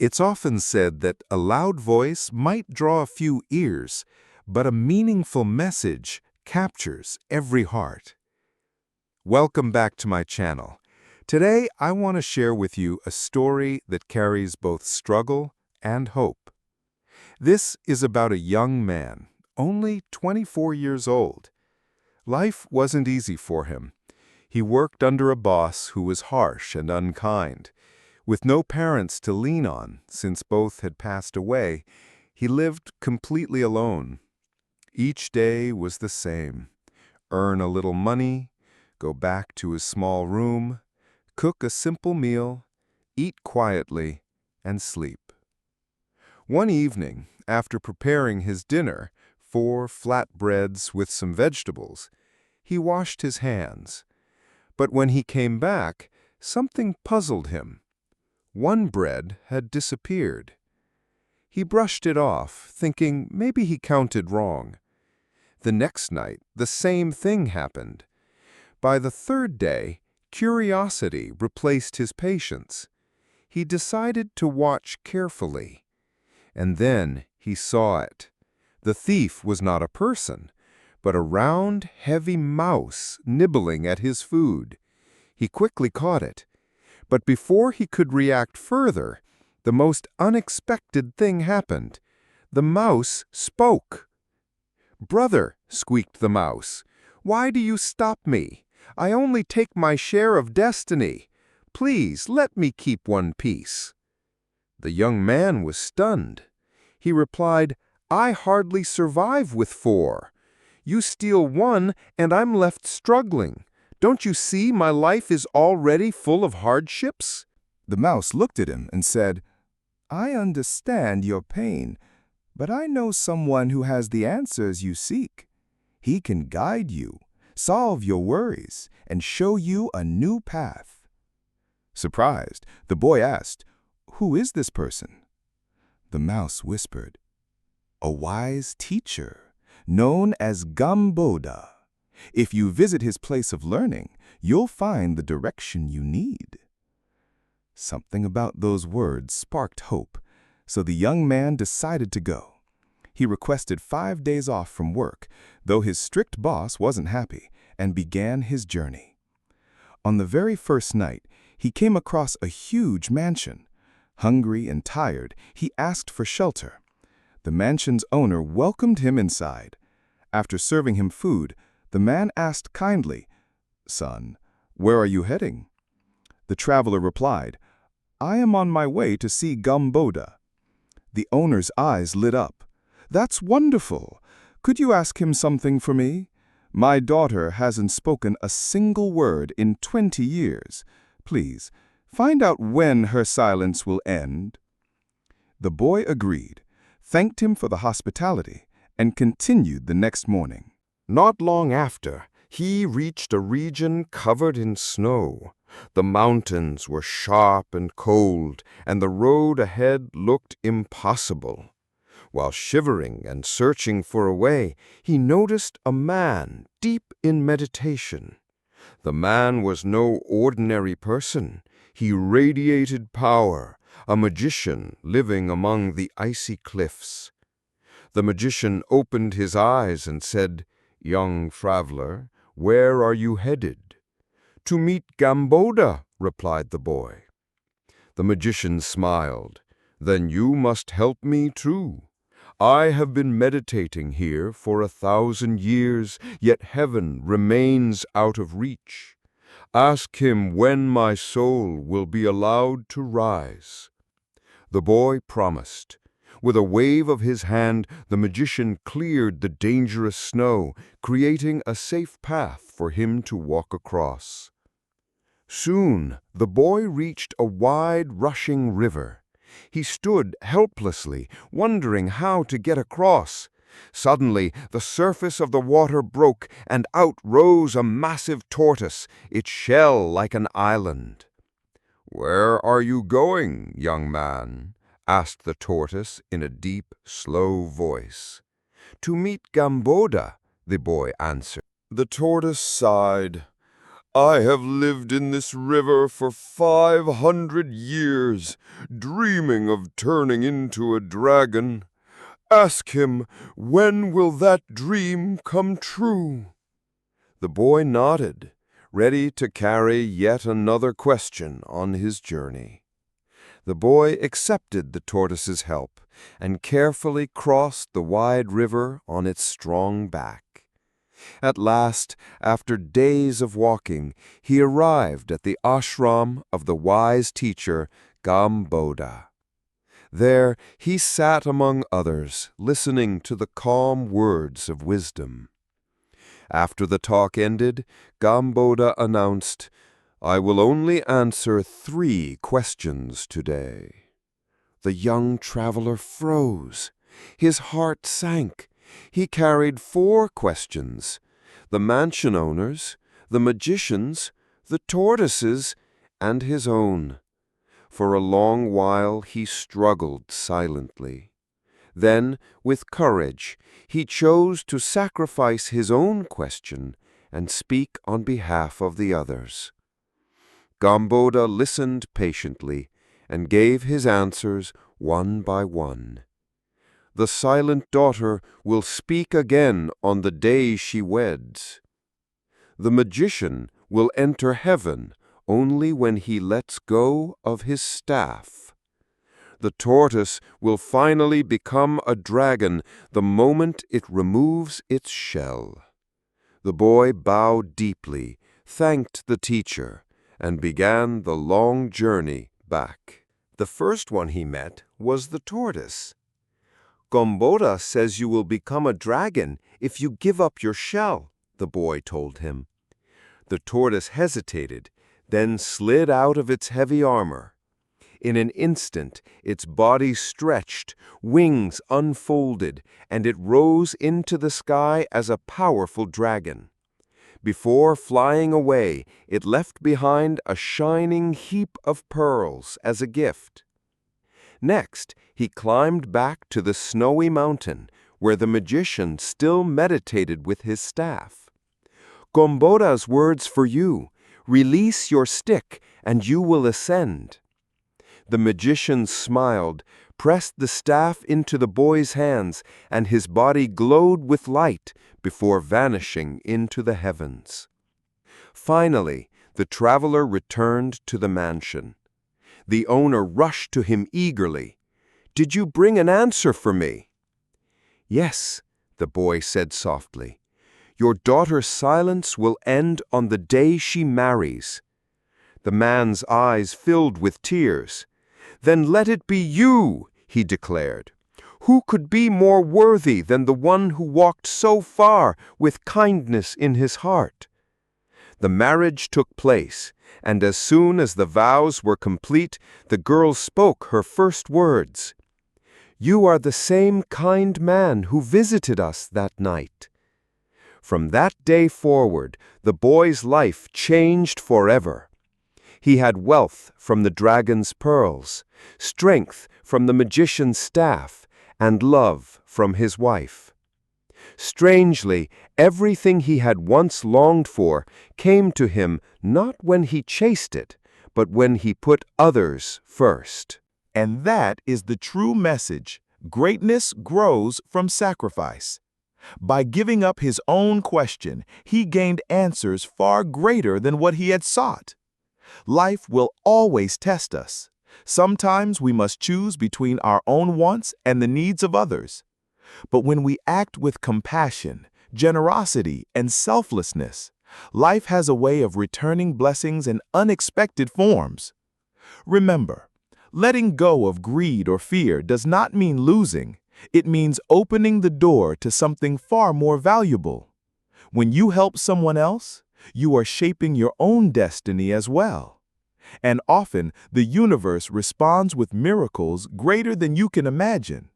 It's often said that a loud voice might draw a few ears, but a meaningful message captures every heart. Welcome back to my channel. Today, I want to share with you a story that carries both struggle and hope. This is about a young man, only 24 years old. Life wasn't easy for him. He worked under a boss who was harsh and unkind. With no parents to lean on, since both had passed away, he lived completely alone. Each day was the same. Earn a little money, go back to his small room, cook a simple meal, eat quietly, and sleep. One evening, after preparing his dinner, 4 flatbreads with some vegetables, he washed his hands. But when he came back, something puzzled him. One bread had disappeared. He brushed it off, thinking maybe he counted wrong. The next night, the same thing happened. By the third day, curiosity replaced his patience. He decided to watch carefully. And then he saw it. The thief was not a person, but a round, heavy mouse nibbling at his food. He quickly caught it. But before he could react further, the most unexpected thing happened. The mouse spoke. "Brother," squeaked the mouse, "why do you stop me? I only take my share of destiny. Please let me keep one piece." The young man was stunned. He replied, "I hardly survive with 4. You steal one, and I'm left struggling. Don't you see my life is already full of hardships?" The mouse looked at him and said, "I understand your pain, but I know someone who has the answers you seek. He can guide you, solve your worries, and show you a new path." Surprised, the boy asked, "Who is this person?" The mouse whispered, "A wise teacher, known as Gamboda. If you visit his place of learning, you'll find the direction you need." Something about those words sparked hope, so the young man decided to go. He requested 5 days off from work, though his strict boss wasn't happy, and began his journey. On the very first night, he came across a huge mansion. Hungry and tired, he asked for shelter. The mansion's owner welcomed him inside. After serving him food, the man asked kindly, "Son, where are you heading?" The traveler replied, "I am on my way to see Gamboda." The owner's eyes lit up. "That's wonderful. Could you ask him something for me? My daughter hasn't spoken a single word in 20 years. Please, find out when her silence will end." The boy agreed, thanked him for the hospitality, and continued the next morning. Not long after, he reached a region covered in snow. The mountains were sharp and cold, and the road ahead looked impossible. While shivering and searching for a way, he noticed a man deep in meditation. The man was no ordinary person. He radiated power, a magician living among the icy cliffs. The magician opened his eyes and said, "Young traveler, where are you headed?" "To meet Gamboda," replied the boy. The magician smiled. "Then you must help me too. I have been meditating here for 1,000 years, yet heaven remains out of reach. Ask him when my soul will be allowed to rise." The boy promised. With a wave of his hand, the magician cleared the dangerous snow, creating a safe path for him to walk across. Soon, the boy reached a wide, rushing river. He stood helplessly, wondering how to get across. Suddenly, the surface of the water broke, and out rose a massive tortoise, its shell like an island. "Where are you going, young man?" asked the tortoise in a deep, slow voice. "To meet Gamboda," the boy answered. The tortoise sighed. I have lived in this river for 500 years, dreaming of turning into a dragon. Ask him, when will that dream come true?" The boy nodded, ready to carry yet another question on his journey. The boy accepted the tortoise's help and carefully crossed the wide river on its strong back. At last, after days of walking, he arrived at the ashram of the wise teacher Gamboda. There he sat among others, listening to the calm words of wisdom. After the talk ended, Gamboda announced, "I will only answer 3 questions today." The young traveler froze. His heart sank. He carried 4 questions: the mansion owner's, the magician's, the tortoise's, and his own. For a long while he struggled silently. Then, with courage, he chose to sacrifice his own question and speak on behalf of the others. Gamboda listened patiently and gave his answers one by one. "The silent daughter will speak again on the day she weds. The magician will enter heaven only when he lets go of his staff. The tortoise will finally become a dragon the moment it removes its shell." The boy bowed deeply, thanked the teacher, and began the long journey back. The first one he met was the tortoise. "Gamboda says you will become a dragon if you give up your shell," the boy told him. The tortoise hesitated, then slid out of its heavy armor. In an instant, its body stretched, wings unfolded, and it rose into the sky as a powerful dragon. Before flying away, it left behind a shining heap of pearls as a gift. Next, he climbed back to the snowy mountain, where the magician still meditated with his staff. "Gamboda's words for you. Release your stick, and you will ascend." The magician smiled, pressed the staff into the boy's hands, and his body glowed with light before vanishing into the heavens. Finally, the traveler returned to the mansion. The owner rushed to him eagerly. "Did you bring an answer for me?" "Yes," the boy said softly. "Your daughter's silence will end on the day she marries." The man's eyes filled with tears. "Then let it be you," he declared. "Who could be more worthy than the one who walked so far with kindness in his heart?" The marriage took place, and as soon as the vows were complete, the girl spoke her first words. "You are the same kind man who visited us that night." From that day forward, the boy's life changed forever. He had wealth from the dragon's pearls, strength from the magician's staff, and love from his wife. Strangely, everything he had once longed for came to him not when he chased it, but when he put others first. And that is the true message. Greatness grows from sacrifice. By giving up his own question, he gained answers far greater than what he had sought. Life will always test us. Sometimes we must choose between our own wants and the needs of others. But when we act with compassion, generosity, and selflessness, life has a way of returning blessings in unexpected forms. Remember, letting go of greed or fear does not mean losing. It means opening the door to something far more valuable. When you help someone else, you are shaping your own destiny as well. And often, the universe responds with miracles greater than you can imagine.